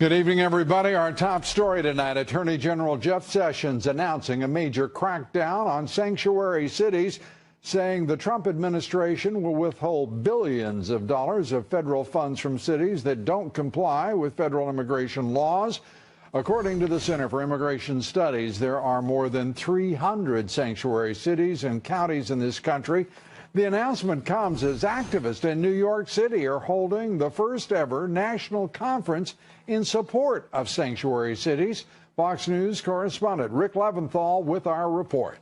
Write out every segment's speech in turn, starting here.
Good evening, everybody. Our top story tonight, Attorney General Jeff Sessions announcing a major crackdown on sanctuary cities, saying the Trump administration will withhold billions of dollars of federal funds from cities that don't comply with federal immigration laws. According to the Center for Immigration Studies, there are more than 300 sanctuary cities and counties in this country. The announcement comes as activists in New York City are holding the first ever national conference in support of sanctuary cities. Fox News correspondent Rick Leventhal with our report.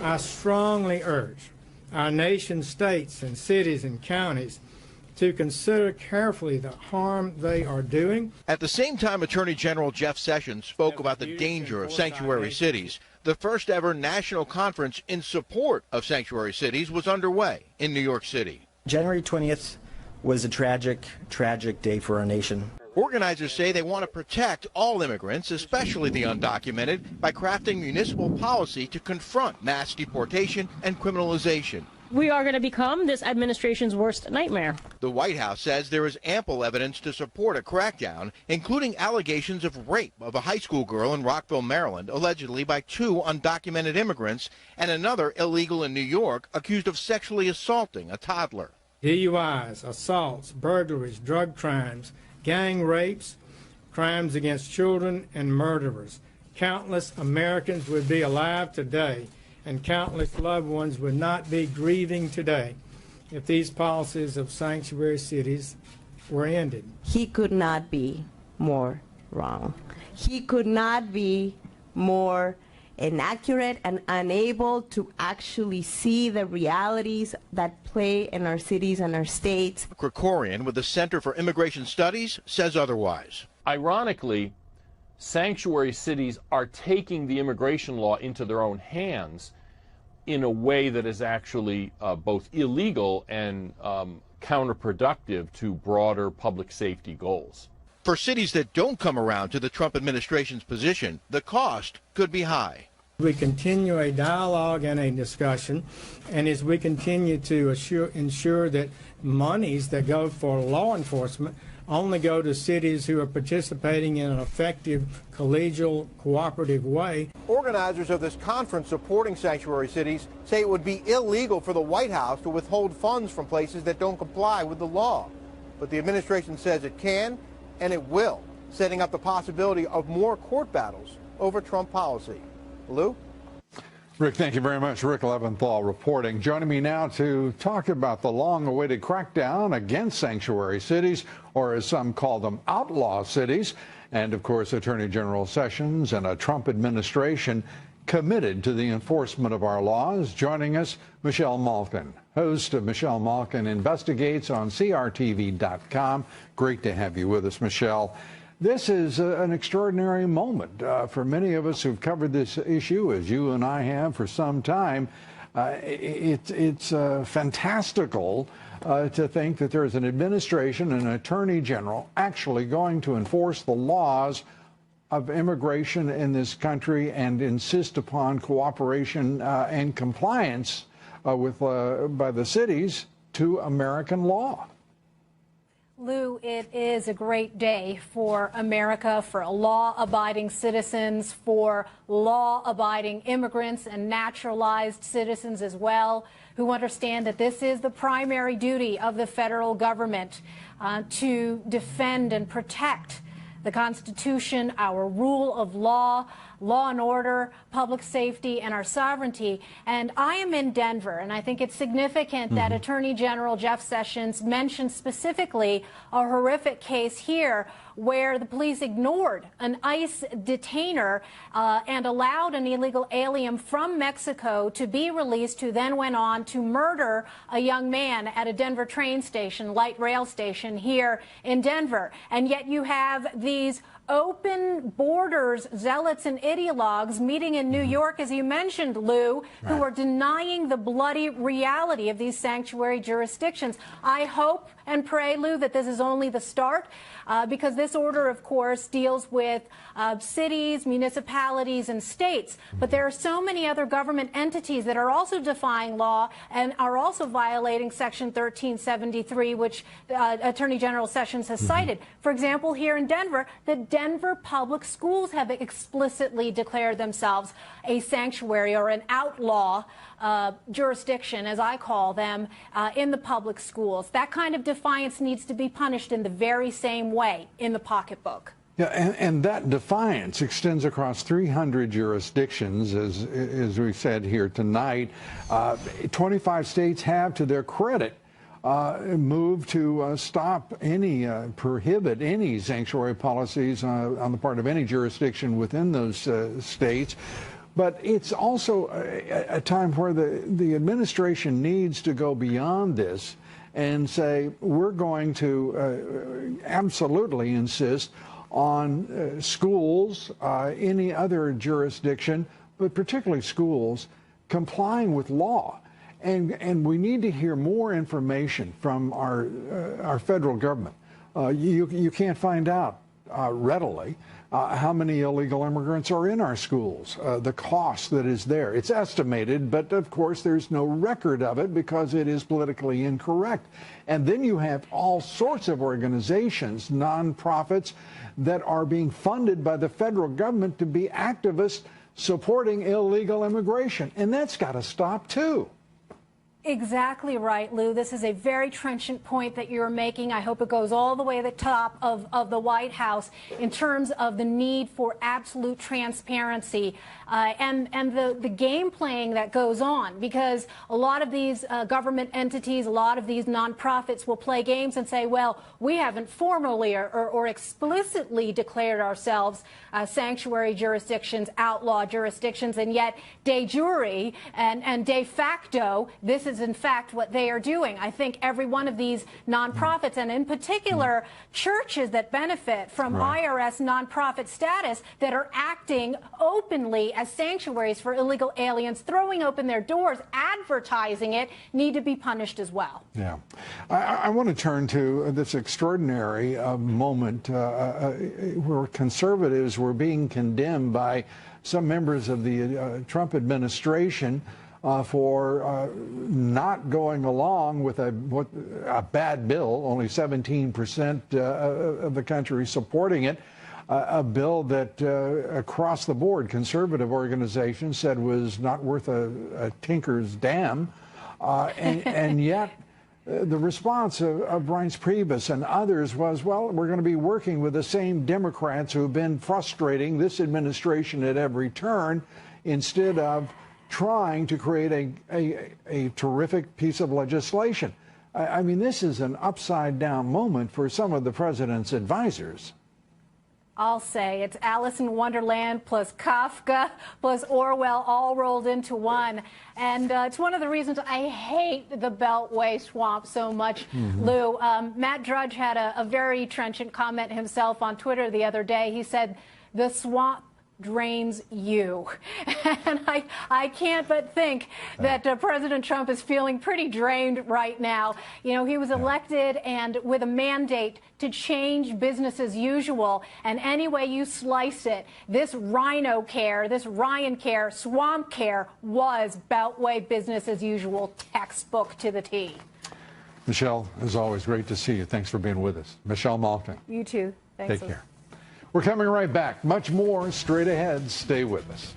I strongly urge our nation's states and cities and counties to consider carefully the harm they are doing. At the same time, Attorney General Jeff Sessions spoke about the danger of sanctuary cities. The first ever national conference in support of sanctuary cities was underway in New York City. January 20th was a tragic day for our nation. Organizers say they want to protect all immigrants, especially the undocumented, by crafting municipal policy to confront mass deportation and criminalization. We are going to become this administration's worst nightmare. The White House says there is ample evidence to support a crackdown, including allegations of rape of a high school girl in Rockville, Maryland, allegedly by 2 undocumented immigrants, and another illegal in New York accused of sexually assaulting a toddler. DUIs, assaults, burglaries, drug crimes, gang rapes, crimes against children, and murderers. Countless Americans would be alive today, and countless loved ones would not be grieving today if these policies of sanctuary cities were ended. He could not be more wrong. He could not be more inaccurate and unable to actually see the realities that play in our cities and our states. Krikorian with the Center for Immigration Studies says otherwise. Ironically, sanctuary cities are taking the immigration law into their own hands in a way that is actually both illegal and counterproductive to broader public safety goals. For cities that don't come around to the Trump administration's position, the cost could be high. We continue a dialogue and a discussion, and as we continue to ensure that monies that go for law enforcement only go to cities who are participating in an effective, collegial, cooperative way. Organizers of this conference supporting sanctuary cities say it would be illegal for the White House to withhold funds from places that don't comply with the law. But the administration says it can and it will, setting up the possibility of more court battles over Trump policy. Lou? Rick, thank you very much. Rick Leventhal reporting. Joining me now to talk about the long-awaited crackdown against sanctuary cities, or as some call them, outlaw cities, and of course Attorney General Sessions and a Trump administration committed to the enforcement of our laws. Joining us, Michelle Malkin, host of Michelle Malkin Investigates on CRTV.com. Great to have you with us, Michelle. This is an extraordinary moment for many of us who've covered this issue, as you and I have for some time. It's fantastical to think that there is an administration and an attorney general actually going to enforce the laws of immigration in this country and insist upon cooperation and compliance by the cities to American law. Lou, it is a great day for America, for law-abiding citizens, for law-abiding immigrants and naturalized citizens as well, who understand that this is the primary duty of the federal government to defend and protect the Constitution, our rule of law, law and order, public safety, and our sovereignty. And I am in Denver, and I think it's significant that Attorney General Jeff Sessions mentioned specifically a horrific case here where the police ignored an ICE detainer and allowed an illegal alien from Mexico to be released, who then went on to murder a young man at a Denver train station, light rail station here in Denver. And yet you have these open borders zealots and ideologues meeting in New York, as you mentioned, Lou, who are denying the bloody reality of these sanctuary jurisdictions. I hope and pray, Lou, that this is only the start, because this order, of course, deals with cities, municipalities, and states. But there are so many other government entities that are also defying law and are also violating Section 1373, which Attorney General Sessions has cited. For example, here in Denver, the Denver Public Schools have explicitly declared themselves a sanctuary or an outlaw jurisdiction, as I call them, in the public schools. That kind of defiance needs to be punished in the very same way in the pocketbook. Yeah, and that defiance extends across 300 jurisdictions, as we said here tonight. 25 states have, to their credit, moved to stop any, prohibit any sanctuary policies on the part of any jurisdiction within those states. But it's also a time where the administration needs to go beyond this and say, we're going to absolutely insist on schools, any other jurisdiction, but particularly schools, complying with law. And we need to hear more information from our federal government. You can't find out readily how many illegal immigrants are in our schools, the cost that is there. It's estimated, but of course there's no record of it because it is politically incorrect. And then you have all sorts of organizations, nonprofits, that are being funded by the federal government to be activists supporting illegal immigration. And that's got to stop too. Exactly right, Lou. This is a very trenchant point that you're making. I hope it goes all the way to the top of the White House in terms of the need for absolute transparency and the game playing that goes on, because a lot of these government entities, a lot of these nonprofits will play games and say, well, we haven't formally or explicitly declared ourselves sanctuary jurisdictions, outlaw jurisdictions, and yet de jure and de facto, this is in fact what they are doing. I think every one of these nonprofits, and in particular churches that benefit from IRS nonprofit status, that are acting openly as sanctuaries for illegal aliens, throwing open their doors, advertising it, need to be punished as well. Yeah. I want to turn to this extraordinary moment where conservatives were being condemned by some members of the Trump administration for not going along with a bad bill, only 17% of the country supporting it, a bill that across the board conservative organizations said was not worth a tinker's damn, and yet the response of Reince Priebus and others was, well, we're going to be working with the same Democrats who have been frustrating this administration at every turn, instead of trying to create a terrific piece of legislation. I mean, this is an upside-down moment for some of the president's advisors. I'll say it's Alice in Wonderland plus Kafka plus Orwell all rolled into one. And it's one of the reasons I hate the Beltway swamp so much, Lou. Matt Drudge had a very trenchant comment himself on Twitter the other day. He said, the swamp drains you. And I can't but think that President Trump is feeling pretty drained right now. You know, he was elected and with a mandate to change business as usual. And any way you slice it, this Rhino Care, this Ryan Care, Swamp Care was Beltway business as usual, textbook to the T. Michelle, as always, great to see you. Thanks for being with us. Michelle Malkin. You too. Thanks. Take care. We're coming right back. Much more straight ahead. Stay with us.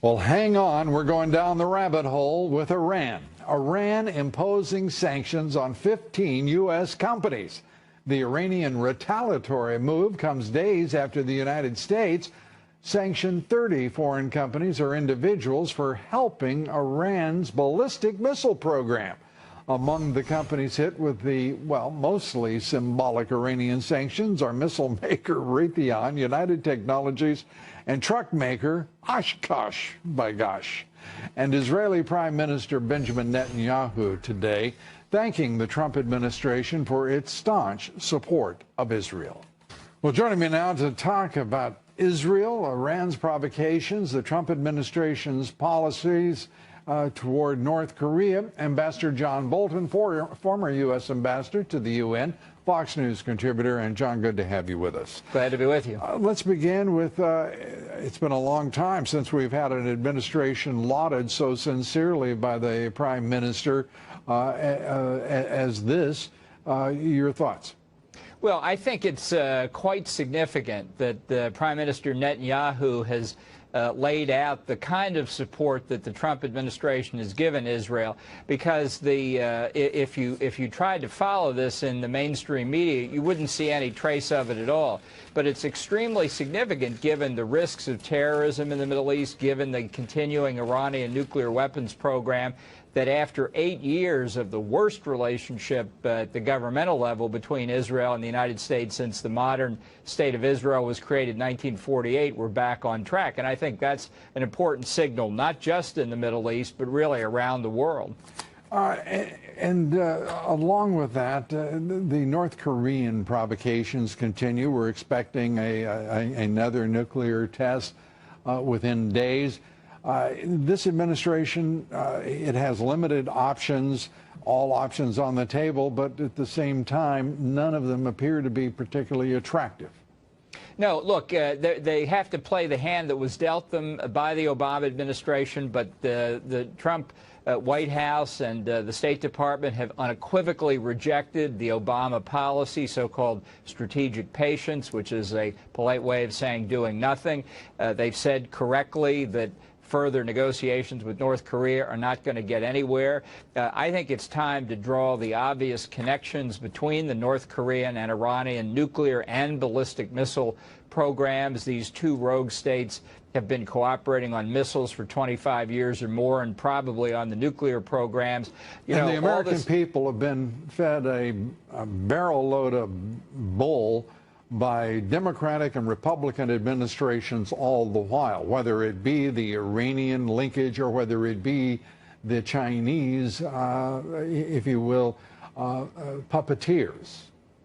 Well, hang on. We're going down the rabbit hole with Iran. Iran imposing sanctions on 15 U.S. companies. The Iranian retaliatory move comes days after the United States sanctioned 30 foreign companies or individuals for helping Iran's ballistic missile program. Among the companies hit with the, well, mostly symbolic Iranian sanctions are missile maker Raytheon, United Technologies, and truck maker Oshkosh, by gosh. And Israeli Prime Minister Benjamin Netanyahu today thanking the Trump administration for its staunch support of Israel. Well, joining me now to talk about Israel, Iran's provocations, the Trump administration's policies, toward North Korea. Ambassador John Bolton, former U.S. ambassador to the UN, Fox News contributor. And John, good to have you with us. Glad to be with you. Let's begin with, it's been a long time since we've had an administration lauded so sincerely by the Prime Minister as this. Your thoughts? Well, I think it's quite significant that Prime Minister Netanyahu has laid out the kind of support that the Trump administration has given Israel, because if you tried to follow this in the mainstream media, you wouldn't see any trace of it at all. But it's extremely significant given the risks of terrorism in the Middle East, given the continuing Iranian nuclear weapons program, that after 8 years of the worst relationship at the governmental level between Israel and the United States since the modern state of Israel was created in 1948, we're back on track. And I think that's an important signal, not just in the Middle East, but really around the world. Along with that, the North Korean provocations continue. We're expecting another nuclear test within days. This administration, it has limited options, all options on the table, but at the same time, none of them appear to be particularly attractive. No, look, they have to play the hand that was dealt them by the Obama administration, but the Trump White House and the State Department have unequivocally rejected the Obama policy, so-called strategic patience, which is a polite way of saying doing nothing. They've said correctly that further negotiations with North Korea are not going to get anywhere. I think it's time to draw the obvious connections between the North Korean and Iranian nuclear and ballistic missile programs. These two rogue states have been cooperating on missiles for 25 years or more, and probably on the nuclear programs. And the American people have been fed a barrel load of bull by Democratic and Republican administrations all the while, whether it be the Iranian linkage or whether it be the Chinese, if you will, puppeteers.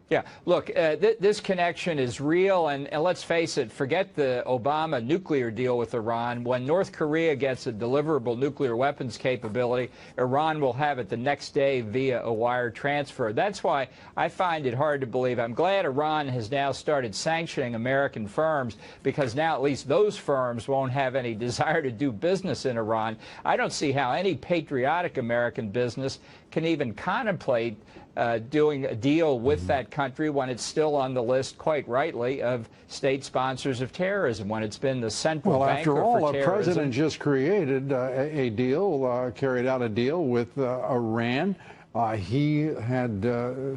Yeah, look, this connection is real, and let's face it, forget the Obama nuclear deal with Iran. When North Korea gets a deliverable nuclear weapons capability, Iran will have it the next day via a wire transfer. That's why I find it hard to believe. I'm glad Iran has now started sanctioning American firms, because now at least those firms won't have any desire to do business in Iran. I don't see how any patriotic American business can even contemplate doing a deal with that country when it's still on the list, quite rightly, of state sponsors of terrorism, when it's been the central banker for terrorism. Well, after all, a president just created a deal, carried out a deal with Iran. He had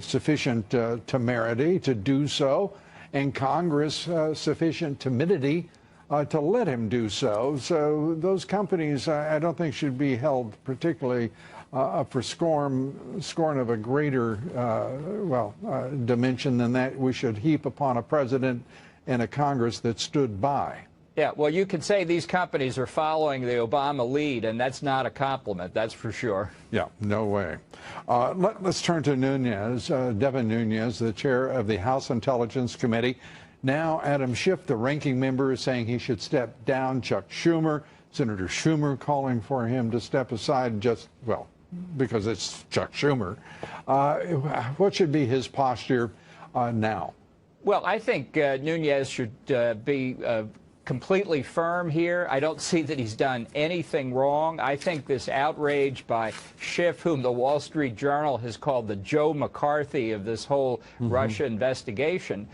sufficient temerity to do so, and Congress sufficient timidity to let him do so. So those companies, I don't think, should be held particularly for scorn of a greater, dimension than that we should heap upon a president and a Congress that stood by. Yeah, well, you could say these companies are following the Obama lead, and that's not a compliment, that's for sure. Yeah, no way. Let's turn to Nunes, Devin Nunes, the chair of the House Intelligence Committee. Now Adam Schiff, the ranking member, is saying he should step down. Chuck Schumer, Senator Schumer, calling for him to step aside because it's Chuck Schumer. What should be his posture now? Well, I think Nunes should be completely firm here. I don't see that he's done anything wrong. I think this outrage by Schiff, whom the Wall Street Journal has called the Joe McCarthy of this whole Russia investigation,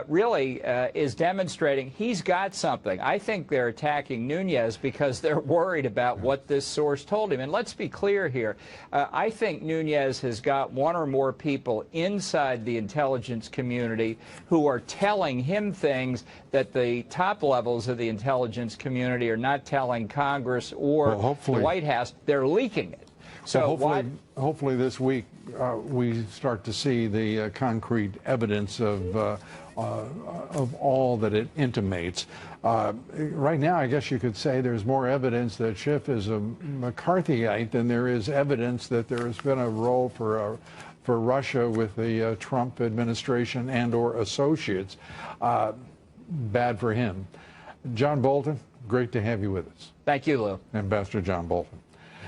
really is demonstrating he's got something. I think they're attacking Nunes because they're worried about what this source told him. And let's be clear here. I think Nunes has got one or more people inside the intelligence community who are telling him things that the top levels of the intelligence community are not telling Congress or the White House. They're leaking it. So hopefully this week we start to see the concrete evidence of all that it intimates. Right now, I guess you could say there's more evidence that Schiff is a McCarthyite than there is evidence that there has been a role for Russia with the Trump administration and or associates. Bad for him. John Bolton, great to have you with us. Thank you, Lou. Ambassador John Bolton.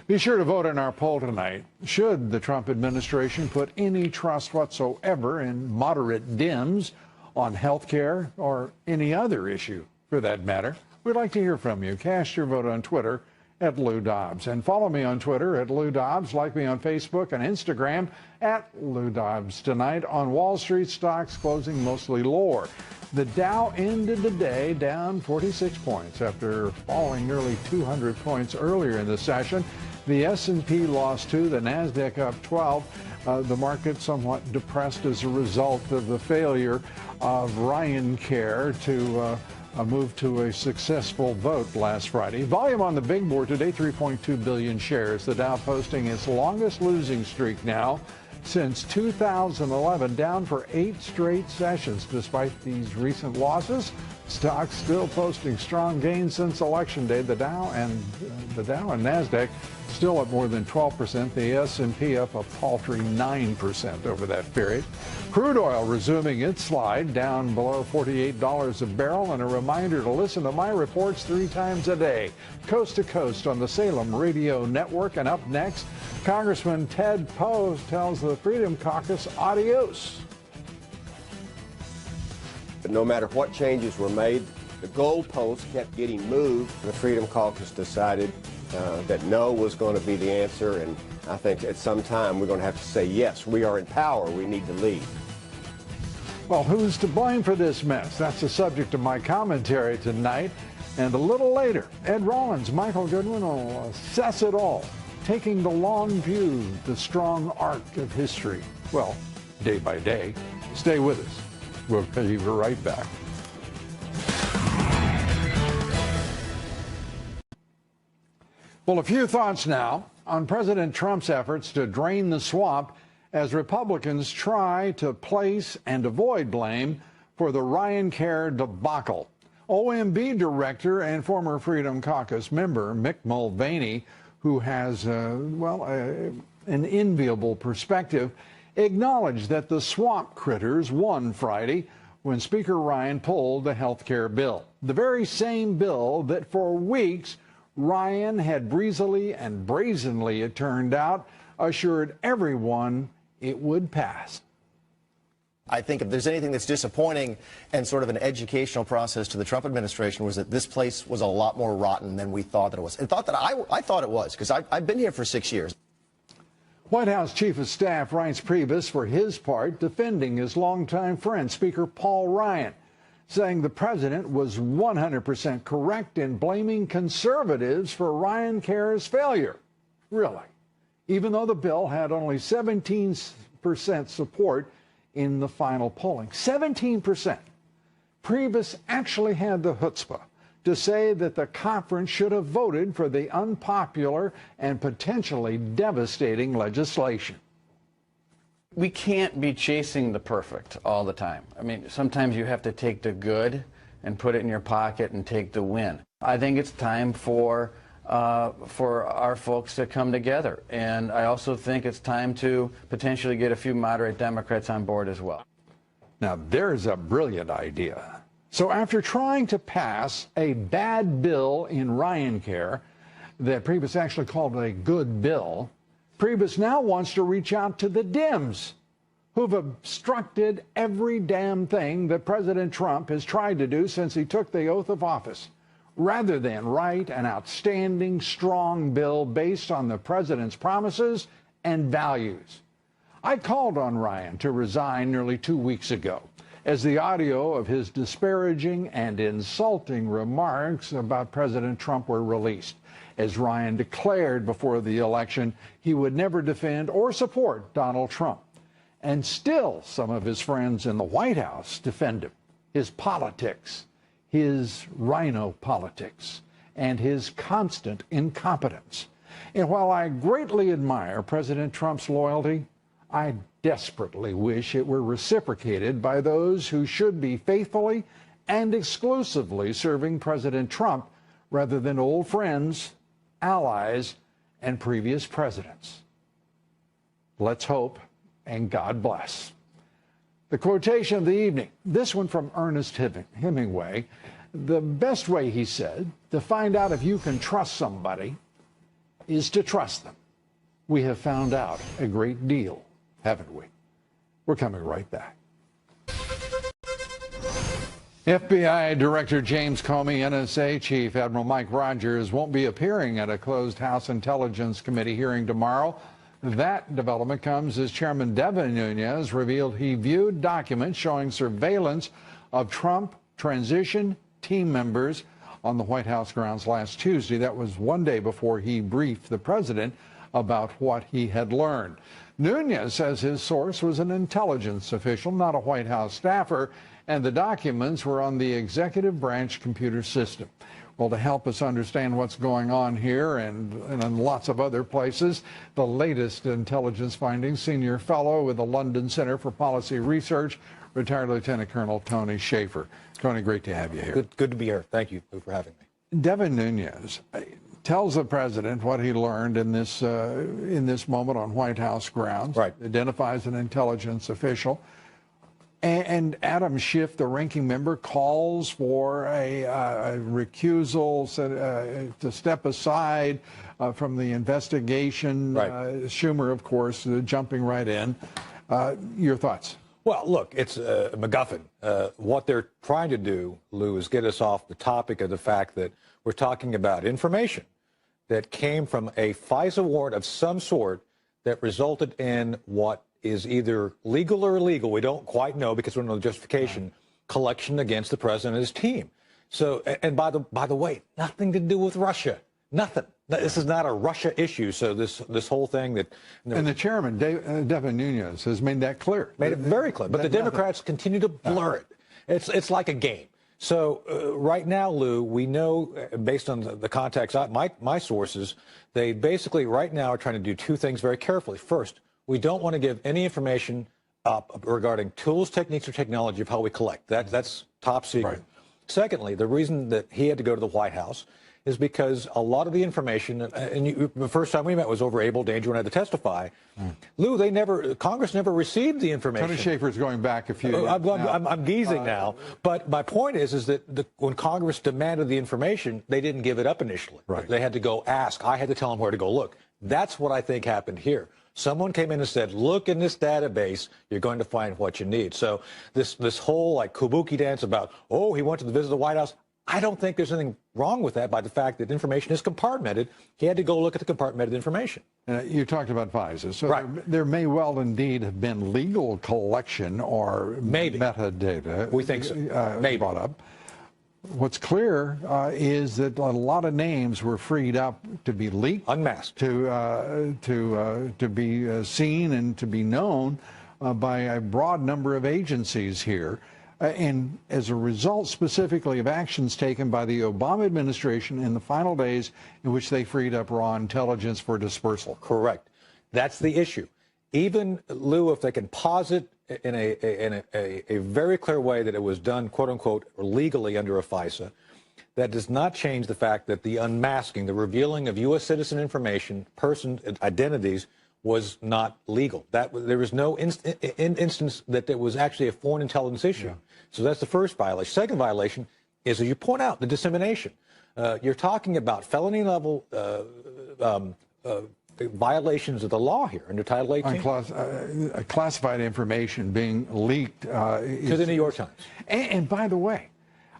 Be sure to vote in our poll tonight. Should the Trump administration put any trust whatsoever in moderate Dems on health care or any other issue for that matter? We'd like to hear from you. Cast your vote on Twitter at Lou Dobbs. And follow me on Twitter at Lou Dobbs. Like me on Facebook and Instagram at Lou Dobbs. Tonight on Wall Street, stocks closing mostly lower. The Dow ended the day down 46 points after falling nearly 200 points earlier in the session. The S&P lost 2, the Nasdaq up 12. The market somewhat depressed as a result of the failure of RyanCare to move to a successful vote last Friday. Volume on the big board today, 3.2 billion shares. The Dow posting its longest losing streak now since 2011, down for 8 straight sessions. Despite these recent losses, stocks still posting strong gains since Election Day. The Dow and Nasdaq still up more than 12%. The S&P up a paltry 9% over that period. Crude oil resuming its slide down below $48 a barrel. And a reminder to listen to my reports 3 times a day, coast to coast on the Salem Radio Network. And up next, Congressman Ted Poe tells the Freedom Caucus adios. But no matter what changes were made, the goalposts kept getting moved. The Freedom Caucus decided that no was going to be the answer, and I think at some time we're going to have to say, yes, we are in power, we need to lead. Well, who's to blame for this mess? That's the subject of my commentary tonight. And a little later, Ed Rollins, Michael Goodwin will assess it all, taking the long view, the strong arc of history. Well, day by day. Stay with us. We'll be right back. Well, a few thoughts now on President Trump's efforts to drain the swamp as Republicans try to place and avoid blame for the RyanCare debacle. OMB director and former Freedom Caucus member Mick Mulvaney, who has, an enviable perspective, acknowledged that the swamp critters won Friday when Speaker Ryan pulled the health care bill. The very same bill that for weeks Ryan had breezily and brazenly, it turned out, assured everyone it would pass. I think if there's anything that's disappointing and sort of an educational process to the Trump administration was that this place was a lot more rotten than we thought that it was. And I thought it was, because I've been here for 6 years. White House Chief of Staff Reince Priebus, for his part, defending his longtime friend, Speaker Paul Ryan, saying the president was 100% correct in blaming conservatives for RyanCare's failure. Really? Even though the bill had only 17% support in the final polling. 17%. Priebus actually had the chutzpah to say that the conference should have voted for the unpopular and potentially devastating legislation. We can't be chasing the perfect all the time. I mean, sometimes you have to take the good and put it in your pocket and take the win. I think it's time for our folks to come together. And I also think it's time to potentially get a few moderate Democrats on board as well. Now, there's a brilliant idea. So after trying to pass a bad bill in RyanCare that Priebus actually called a good bill, Priebus now wants to reach out to the Dems, who've obstructed every damn thing that President Trump has tried to do since he took the oath of office, rather than write an outstanding, strong bill based on the president's promises and values. I called on Ryan to resign nearly 2 weeks ago, as the audio of his disparaging and insulting remarks about President Trump were released, as Ryan declared before the election he would never defend or support Donald Trump. And still some of his friends in the White House defend him, his politics, his rhino politics, and his constant incompetence. And while I greatly admire President Trump's loyalty, I desperately wish it were reciprocated by those who should be faithfully and exclusively serving President Trump rather than old friends, allies, and previous presidents. Let's hope, and God bless. The quotation of the evening, this one from Ernest Hemingway. The best way, he said, to find out if you can trust somebody is to trust them. We have found out a great deal, haven't we? We're coming right back. FBI Director James Comey, NSA Chief Admiral Mike Rogers won't be appearing at a closed House Intelligence Committee hearing tomorrow. That development comes as Chairman Devin Nunes revealed he viewed documents showing surveillance of Trump transition team members on the White House grounds last Tuesday. That was one day before he briefed the president about what he had learned. Nunes says his source was an intelligence official, not a White House staffer, and the documents were on the executive branch computer system. Well, to help us understand what's going on here and in lots of other places, the latest intelligence findings, senior fellow with the London Center for Policy Research, retired Lieutenant Colonel Tony Shaffer. Tony, great to have you here. Good to be here. Thank you for having me. Devin Nunes tells the president what he learned in this moment on White House grounds. Right. Identifies an intelligence official. And Adam Schiff, the ranking member, calls for a recusal to step aside from the investigation. Right. Schumer, of course, jumping right in. Your thoughts? Well, look, it's a MacGuffin. What they're trying to do, Lou, is get us off the topic of the fact that we're talking about information that came from a FISA warrant of some sort that resulted in what is either legal or illegal. We don't quite know because we don't know the justification. Collection against the president and his team. So, and by the way, nothing to do with Russia. Nothing. This is not a Russia issue. So this whole thing that and the chairman, Devin Nunes, has made that clear. Made it very clear. But the Democrats continue to blur it. It's like a game. So right now, Lou, we know based on the contacts, my sources, they basically right now are trying to do two things very carefully. First, we don't want to give any information regarding tools, techniques, or technology of how we collect. That's top secret. Right. Secondly, the reason that he had to go to the White House is because a lot of the information, and the first time we met was over Able Danger when I had to testify. Lou, Congress never received the information. Tony Shaffer's going back a few years. I'm geezing now. But my point is that when Congress demanded the information, they didn't give it up initially. Right. They had to go ask. I had to tell them where to go look. That's what I think happened here. Someone came in and said, look in this database, you're going to find what you need. So this whole like kabuki dance about, oh, he went to visit the White House, I don't think there's anything wrong with that by the fact that information is compartmented. He had to go look at the compartmented information. You talked about FISA. So right. there may well indeed have been legal collection or maybe metadata. We think so. Maybe. Brought up. What's clear is that a lot of names were freed up to be leaked, unmasked, to be seen and to be known by a broad number of agencies here. And as a result, specifically of actions taken by the Obama administration in the final days in which they freed up raw intelligence for dispersal. Correct. That's the issue. Even, Lou, if they can posit in a very clear way that it was done, quote unquote, legally under a FISA, that does not change the fact that the unmasking, the revealing of U.S. citizen information, person identities, was not legal. There was no instance that there was actually a foreign intelligence issue. Yeah. So that's the first violation. Second violation is, as you point out, the dissemination. You're talking about felony level violations of the law here under Title 18. Classified information being leaked. To the New York Times. And by the way,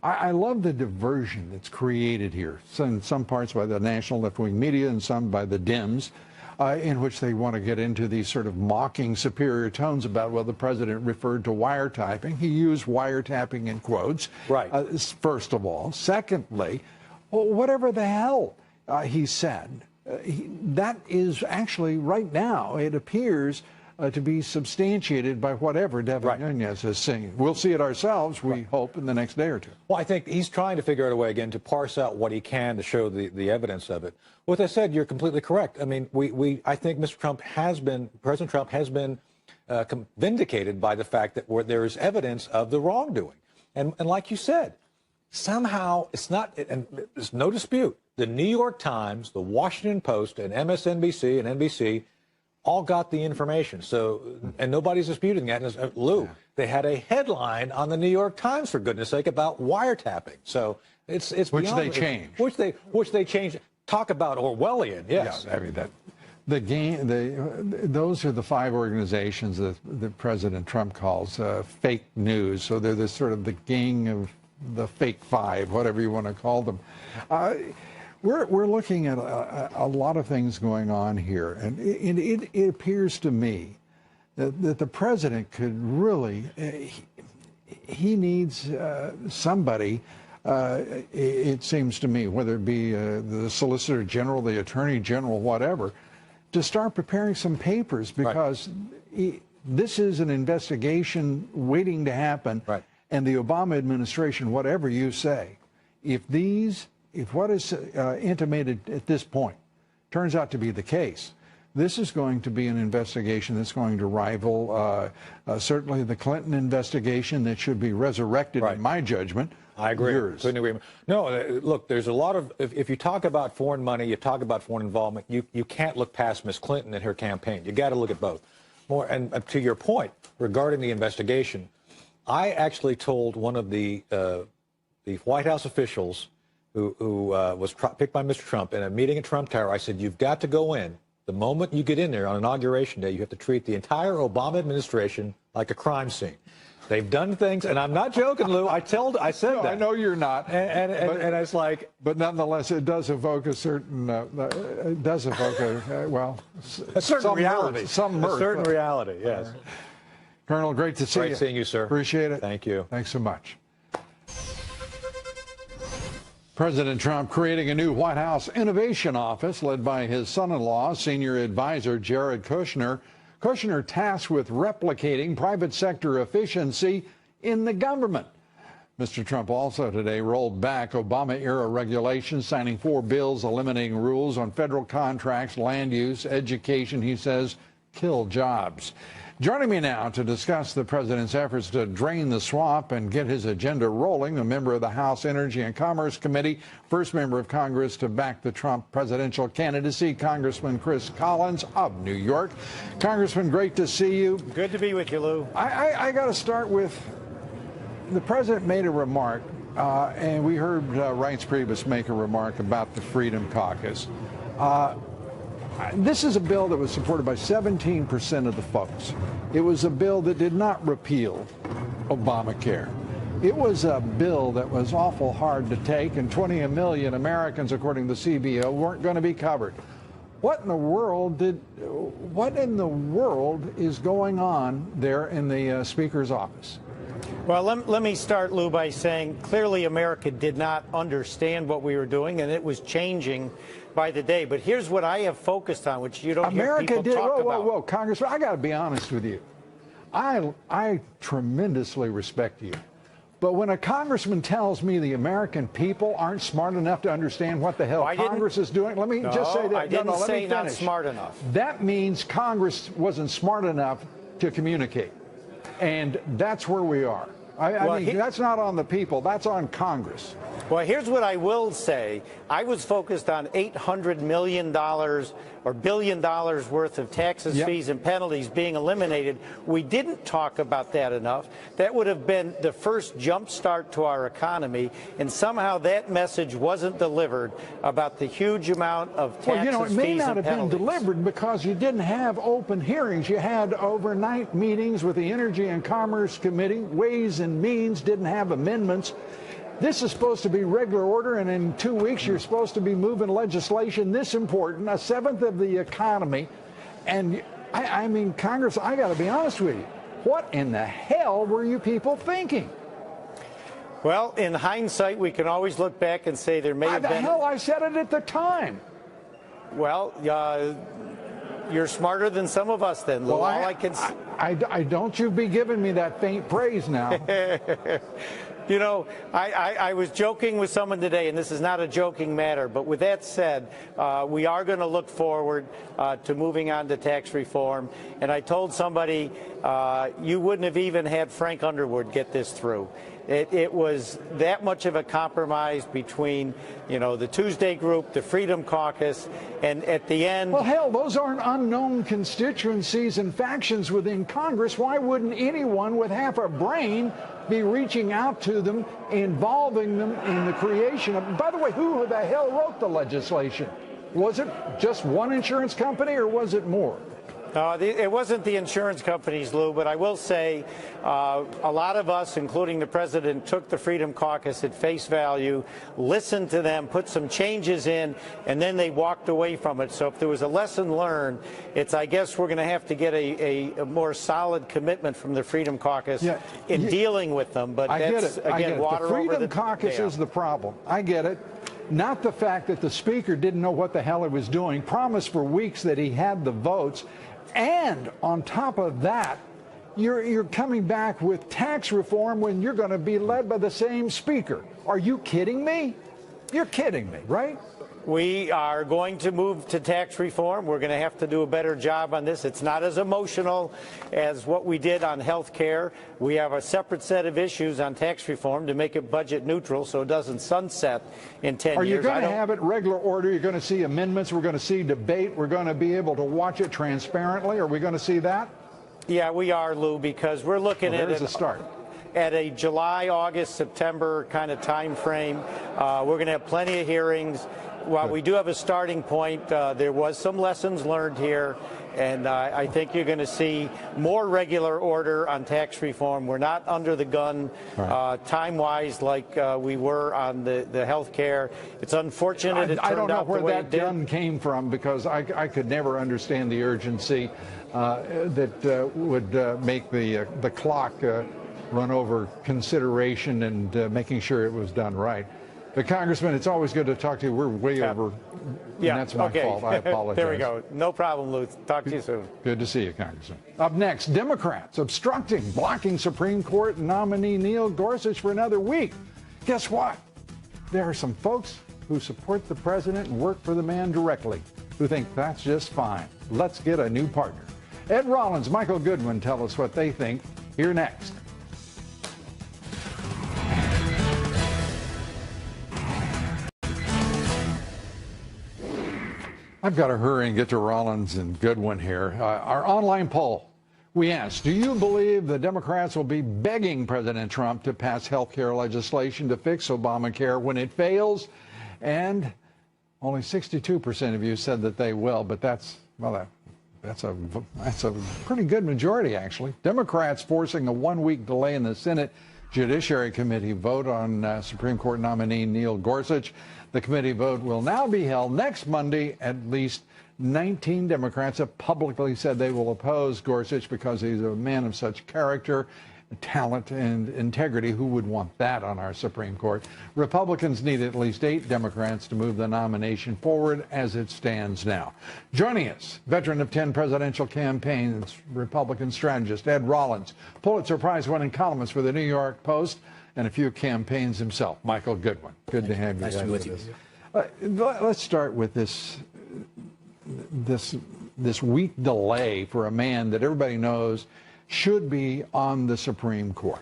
I love the diversion that's created here. In some parts by the national left-wing media and some by the Dems, in which they want to get into these sort of mocking superior tones about, well, the president referred to wiretapping. He used wiretapping in quotes, right. First of all. Secondly, well, whatever the hell he said, that is actually right now, it appears to be substantiated by whatever Devin Nunes is saying. We'll see it ourselves, we hope, in the next day or two. Well, I think he's trying to figure out a way, again, to parse out what he can to show the evidence of it. With that said, you're completely correct. I mean, I think President Trump has been vindicated by the fact that there is evidence of the wrongdoing. And like you said, somehow it's not, and there's no dispute, the New York Times, the Washington Post, and MSNBC and NBC all got the information. So, and nobody's disputing that. And Lou, they had a headline on the New York Times, for goodness sake, about wiretapping. So it's which beyond, they changed. Which they changed. Talk about Orwellian. Yes, yeah, I mean that. Those are the 5 organizations that President Trump calls fake news. So they're the sort of the gang of the fake 5, whatever you want to call them. We're looking at a lot of things going on here, and it appears to me that the president could really, he needs somebody. It seems to me, whether it be the Solicitor General, the Attorney General, whatever, to start preparing some papers, because this is an investigation waiting to happen. Right. And the Obama administration, whatever you say, if what is intimated at this point turns out to be the case, this is going to be an investigation that's going to rival certainly the Clinton investigation that should be resurrected, in my judgment. I agree. Yours. Couldn't agree. No, look, there's a lot of, if you talk about foreign money, you talk about foreign involvement, you can't look past Ms. Clinton and her campaign. You got to look at both. More, and to your point regarding the investigation, I actually told one of the White House officials who was picked by Mr. Trump in a meeting at Trump Tower, I said, you've got to go in. The moment you get in there on Inauguration Day, you have to treat the entire Obama administration like a crime scene. They've done things, and I'm not joking, Lou. I said that. I know you're not. And it's like, but nonetheless, it does evoke a certain, it does evoke a certain reality. Mirth, some mirth. A certain reality, yes. Colonel, great to see you. Great seeing you, sir. Appreciate it. Thank you. Thanks so much. President Trump creating a new White House Innovation Office led by his son-in-law, senior advisor Jared Kushner. Kushner tasked with replicating private sector efficiency in the government. Mr. Trump also today rolled back Obama-era regulations, signing 4 bills eliminating rules on federal contracts, land use, education, he says, kill jobs. Joining me now to discuss the president's efforts to drain the swamp and get his agenda rolling, a member of the House Energy and Commerce Committee, first member of Congress to back the Trump presidential candidacy, Congressman Chris Collins of New York. Congressman, great to see you. Good to be with you, Lou. I got to start with, the president made a remark, and we heard Reince Priebus make a remark about the Freedom Caucus. This is a bill that was supported by 17% of the folks. It was a bill that did not repeal Obamacare. It was a bill that was awful hard to take, and 20 million Americans, according to the CBO, weren't going to be covered. What in the world is going on there in the Speaker's office? Well, let me start, Lou, by saying clearly America did not understand what we were doing, and it was changing by the day. But here's what I have focused on, which you don't hear people talk about. Whoa, Congressman, I got to be honest with you. I tremendously respect you. But when a congressman tells me the American people aren't smart enough to understand what the hell Congress is doing, let me just say that. I didn't say not smart enough. That means Congress wasn't smart enough to communicate. And that's where we are. I mean, that's not on the people. That's on Congress. Well, here's what I will say. I was focused on $800 million or $1 billion worth of taxes, fees, and penalties being eliminated. We didn't talk about that enough. That would have been the first jump start to our economy, and somehow that message wasn't delivered about the huge amount of taxes, fees, and penalties. Well, it may not have been delivered because you didn't have open hearings. You had overnight meetings with the Energy and Commerce Committee. Ways and Means didn't have amendments. This is supposed to be regular order, and in 2 weeks you're supposed to be moving legislation this important, 1/7 of the economy. And I mean, Congress, I got to be honest with you. What in the hell were you people thinking? Well, in hindsight, we can always look back and say there may have been. The hell, I said it at the time. Well, you're smarter than some of us then, Lou. Well, all I can I don't you be giving me that faint praise now. You know, I was joking with someone today, and this is not a joking matter, but with that said, we are going to look forward to moving on to tax reform. And I told somebody, you wouldn't have even had Frank Underwood get this through. It was that much of a compromise between, you know, the Tuesday group, the Freedom Caucus, and at the end... Well, hell, those aren't unknown constituencies and factions within Congress. Why wouldn't anyone with half a brain be reaching out to them, involving them in the creation of... By the way, who the hell wrote the legislation? Was it just one insurance company, or was it more? It wasn't the insurance companies, Lou, but I will say a lot of us, including the president, took the Freedom Caucus at face value, listened to them, put some changes in, and then they walked away from it. So if there was a lesson learned, it's, I guess, we're going to have to get a more solid commitment from the Freedom Caucus in dealing with them. But that's, again, water over the... The Freedom Caucus is the problem. I get it. Not the fact that the speaker didn't know what the hell he was doing, promised for weeks that he had the votes. And on top of that, you're coming back with tax reform when you're going to be led by the same speaker. Are you kidding me? You're kidding me, right? We are going to move to tax reform. We're going to have to do a better job on this. It's not as emotional as what we did on health care. We have a separate set of issues on tax reform to make it budget neutral so it doesn't sunset in 10 years. Are you going to have it regular order? You're going to see amendments. We're going to see debate. We're going to be able to watch it transparently. Are we going to see that? Yeah, we are, Lou, because we're looking at there's a start. At a July, August, September kind of time frame. We're going to have plenty of hearings. While we do have a starting point, there was some lessons learned here, and I think you're going to see more regular order on tax reform. We're not under the gun time-wise like we were on the health care. It's unfortunate I don't know where that gun came from, because I could never understand the urgency that would make the clock run over consideration and making sure it was done right. But Congressman, it's always good to talk to you. We're way over. Yeah, and that's my fault. I apologize. There we go. No problem, Lou. Talk to you soon. Good to see you, Congressman. Up next, Democrats blocking Supreme Court nominee Neil Gorsuch for another week. Guess what? There are some folks who support the president and work for the man directly who think that's just fine. Let's get a new partner. Ed Rollins, Michael Goodwin tell us what they think. Here next. I've got to hurry and get to Rollins and Goodwin here. Our online poll, we asked, do you believe the Democrats will be begging President Trump to pass health care legislation to fix Obamacare when it fails? And only 62% of you said that they will, but that's a pretty good majority, actually. Democrats forcing a one-week delay in the Senate Judiciary Committee vote on Supreme Court nominee Neil Gorsuch. The committee vote will now be held next Monday. At least 19 Democrats have publicly said they will oppose Gorsuch because he's a man of such character, talent, and integrity. Who would want that on our Supreme Court? Republicans need at least 8 Democrats to move the nomination forward as it stands now. Joining us, veteran of 10 presidential campaigns, Republican strategist Ed Rollins, Pulitzer Prize-winning columnist for the New York Post, and a few campaigns himself, Michael Goodwin. Good to have you. Nice to be with you. Let's start with this week delay for a man that everybody knows should be on the Supreme Court.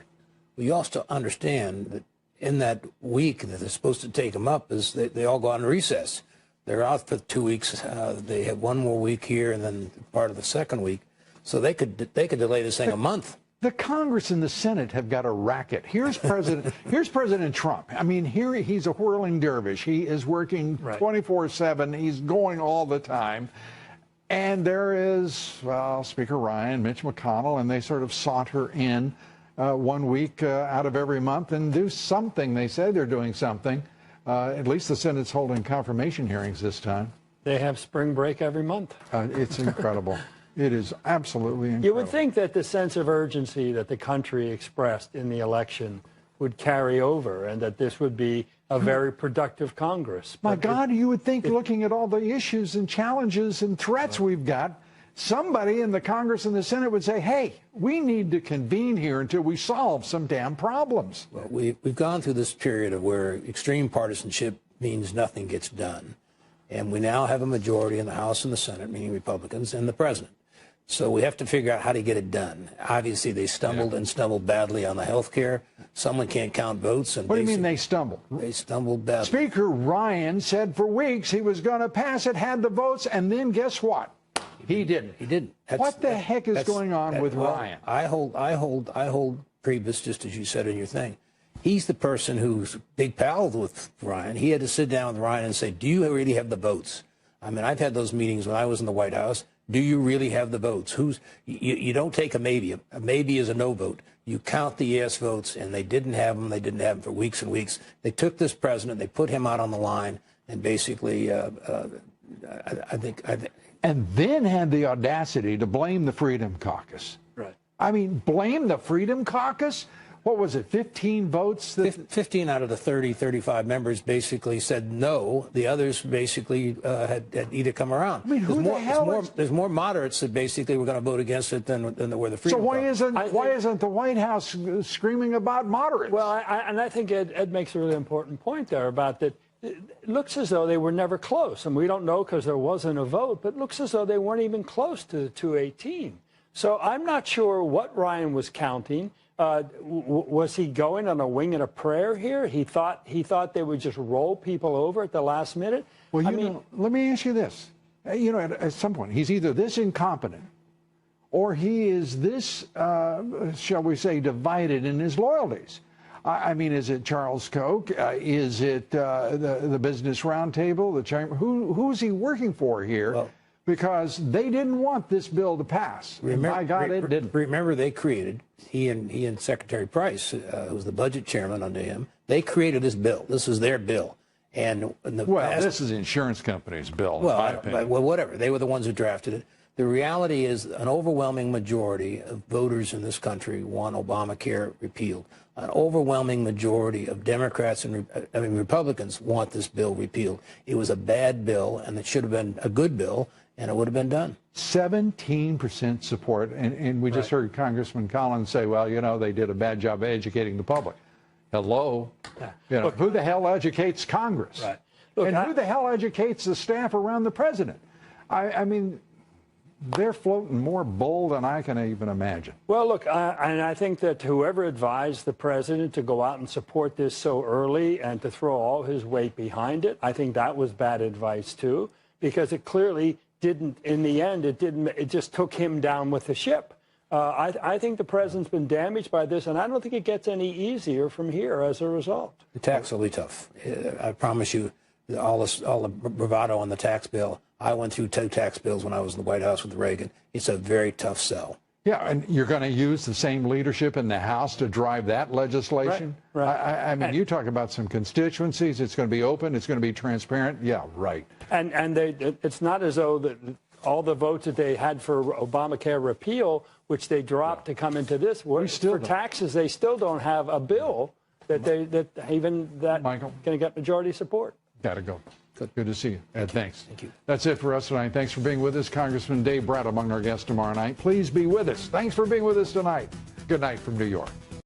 Well, you also understand that in that week that they're supposed to take him up is they all go on recess. They're out for 2 weeks. They have one more week here and then part of the second week. So they could delay this thing a month. The Congress and the Senate have got a racket. Here's President Trump. I mean, here he's a whirling dervish. He is working 24/7. He's going all the time. And there is, well, Speaker Ryan, Mitch McConnell, and they sort of saunter in 1 week out of every month and do something. They say they're doing something. At least the Senate's holding confirmation hearings this time. They have spring break every month. It's incredible. It is absolutely incredible. You would think that the sense of urgency that the country expressed in the election would carry over and that this would be a very productive Congress. My God, you would think, looking at all the issues and challenges and threats we've got, somebody in the Congress and the Senate would say, hey, we need to convene here until we solve some damn problems. Well, we've gone through this period of where extreme partisanship means nothing gets done. And we now have a majority in the House and the Senate, meaning Republicans, and the president. So we have to figure out how to get it done. Obviously, they stumbled and stumbled badly on the health care. someone can't count votes. And what do you mean they stumbled? They stumbled badly. Speaker Ryan said for weeks he was going to pass it, had the votes, and then guess what? He didn't. He didn't. What the heck is going on with Ryan? I hold Priebus, just as you said in your thing. He's the person who's big pal with Ryan. He had to sit down with Ryan and say, do you really have the votes? I mean, I've had those meetings when I was in the White House. Do you really have the votes? You don't take a maybe. A maybe is a no vote. You count the yes votes, and they didn't have them. They didn't have them for weeks and weeks. They took this president, they put him out on the line, and basically, I think. And then had the audacity to blame the Freedom Caucus. Right. I mean, blame the Freedom Caucus? What was it, 15 votes? 15 out of the 35 members basically said no. The others basically had either come around. I mean, who the hell there's more moderates that basically were going to vote against it than were the Freedom Caucus. So why isn't the White House screaming about moderates? Well, I think Ed makes a really important point there about that. It looks as though they were never close, and we don't know because there wasn't a vote, but it looks as though they weren't even close to the 218. So I'm not sure what Ryan was counting. Was he going on a wing and a prayer here? He thought they would just roll people over at the last minute. Well, let me ask you this. At some point, he's either this incompetent or he is this, shall we say, divided in his loyalties. I mean, is it Charles Koch? Is it the Business Roundtable, the Chamber? Who's he working for here? Well, because they didn't want this bill to pass. My God, it didn't. Remember, they created, he and Secretary Price, who was the budget chairman under him, they created this bill. This is their bill. And this is the insurance company's bill, in my opinion. Well, whatever. They were the ones who drafted it. The reality is an overwhelming majority of voters in this country want Obamacare repealed. An overwhelming majority of Democrats and Republicans want this bill repealed. It was a bad bill, and it should have been a good bill, and it would have been done. 17% support, and we just heard Congressman Collins say, well, they did a bad job of educating the public. Hello? Look, who the hell educates Congress? Right. Look, and who the hell educates the staff around the president? I mean, they're floating more bull than I can even imagine. Well, look, and I think that whoever advised the president to go out and support this so early and to throw all his weight behind it, I think that was bad advice, too, because it clearly didn't, in the end, it just took him down with the ship. I think the president's been damaged by this, and I don't think it gets any easier from here as a result. The tax will be tough. I promise you, all the bravado on the tax bill. I went through 2 tax bills when I was in the White House with Reagan. It's a very tough sell. Yeah, and you're going to use the same leadership in the House to drive that legislation? Right. I mean, you talk about some constituencies. It's going to be open. It's going to be transparent. Yeah, right. And it's not as though that all the votes that they had for Obamacare repeal, which they dropped to come into this, for taxes, they still don't have a bill that Michael can get majority support. Got to go. Good to see you. Ed, thanks. Thank you. That's it for us tonight. Thanks for being with us. Congressman Dave Brat among our guests tomorrow night. Please be with us. Thanks for being with us tonight. Good night from New York.